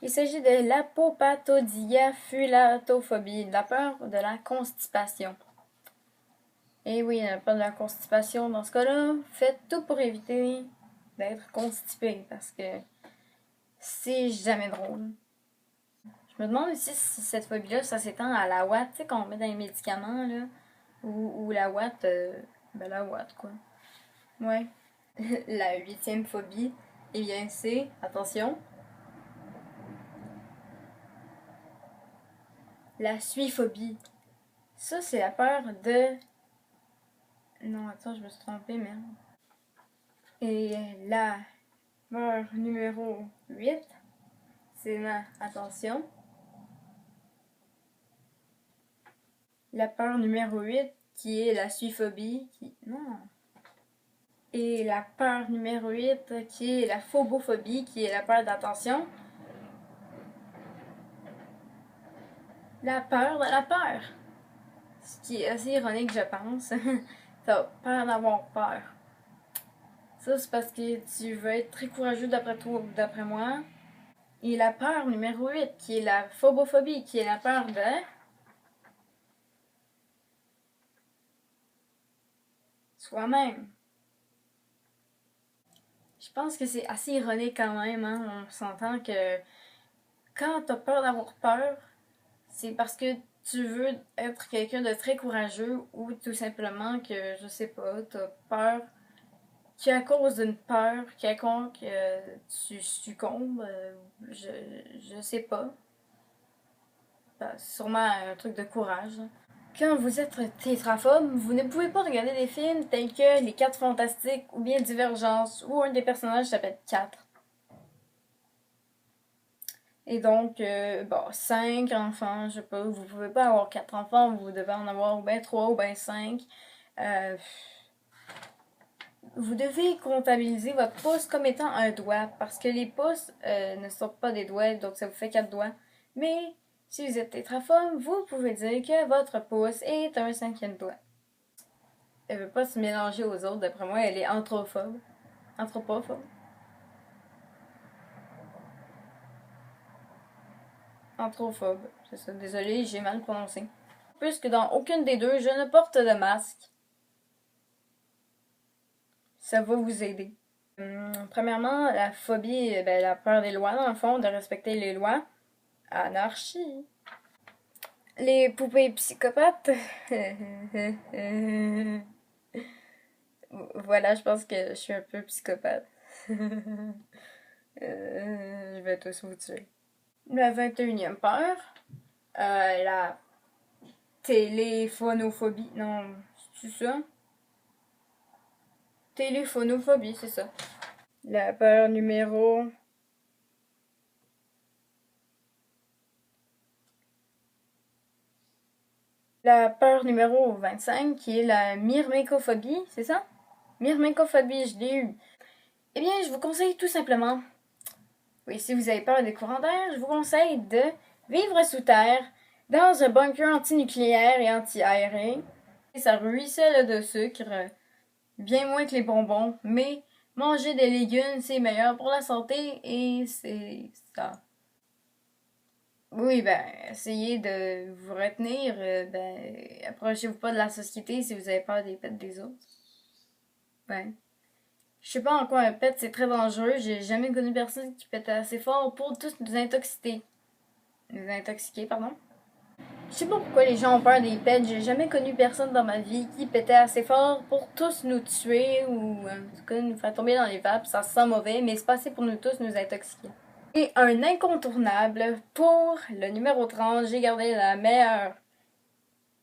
Il s'agit de l'apopatodiapulatophobie, la peur de la constipation. Et oui, la peur de la constipation, dans ce cas-là, faites tout pour éviter d'être constipé, parce que c'est jamais drôle. Je me demande aussi si cette phobie-là, ça s'étend à la ouate, tu sais, qu'on met dans les médicaments, là, ou la ouate, la ouate, quoi. Ouais. La huitième phobie, eh bien, c'est, attention, la suiphobie. Ça, c'est la peur de... Non, attends, je me suis trompée, merde. Et la peur numéro 8, c'est la... Attention. La peur numéro 8, qui est la suiphobie, qui... Non. Et la peur numéro 8, qui est la phobophobie, qui est la peur d'attention. La peur de la peur. Ce qui est assez ironique, je pense. T'as peur d'avoir peur. Ça, c'est parce que tu veux être très courageux d'après toi, d'après moi. Et la peur numéro 8, qui est la phobophobie, qui est la peur de... soi-même. Je pense que c'est assez ironique quand même, hein. On s'entend que quand t'as peur d'avoir peur, c'est parce que tu veux être quelqu'un de très courageux ou tout simplement que, je sais pas, t'as peur qu'à cause d'une peur quelconque, tu succombes, je sais pas. Ben, c'est sûrement un truc de courage. Quand vous êtes tétraphobe, vous ne pouvez pas regarder des films tels que Les 4 Fantastiques ou bien Divergence où un des personnages s'appelle 4. Et donc, 5 enfants, je sais pas, vous pouvez pas avoir 4 enfants, vous devez en avoir ou bien 3 ou bien 5. Vous devez comptabiliser votre pouce comme étant un doigt, parce que les pouces ne sortent pas des doigts, donc ça vous fait 4 doigts. Mais si vous êtes tétraphobe, vous pouvez dire que votre pouce est un 5e doigt. Elle veut pas se mélanger aux autres, d'après moi, elle est anthropophobe. Anthropophobe. Anthrophobe, c'est ça. Désolée, j'ai mal prononcé. Puisque dans aucune des deux, je ne porte de masque. Ça va vous aider. Premièrement, la phobie, la peur des lois, dans le fond, de respecter les lois. Anarchie. Les poupées psychopathes. Voilà, je pense que je suis un peu psychopathe. Je vais tous vous tuer. La 21e peur. La téléphonophobie. Non, c'est ça? Téléphonophobie, c'est ça. La peur numéro... La peur numéro 25, qui est la myrmécophobie, c'est ça? Myrmécophobie, je l'ai eu. Eh bien, je vous conseille tout simplement... Oui, si vous avez peur des courants d'air, je vous conseille de vivre sous terre, dans un bunker antinucléaire et anti-aéré. Ça ruisselle de sucre, bien moins que les bonbons, mais manger des légumes, c'est meilleur pour la santé et c'est ça. Oui, essayez de vous retenir, approchez-vous pas de la société si vous avez peur des pets des autres. Ben, je sais pas en quoi un pet c'est très dangereux, j'ai jamais connu personne qui pétait assez fort pour tous nous intoxiquer. Nous intoxiquer, pardon. Je sais pas pourquoi les gens ont peur des pets. J'ai jamais connu personne dans ma vie qui pétait assez fort pour tous nous tuer ou en tout cas nous faire tomber dans les vapes. Ça sent mauvais, mais c'est pas assez pour nous tous nous intoxiquer. Et un incontournable pour le numéro 30, j'ai gardé la meilleure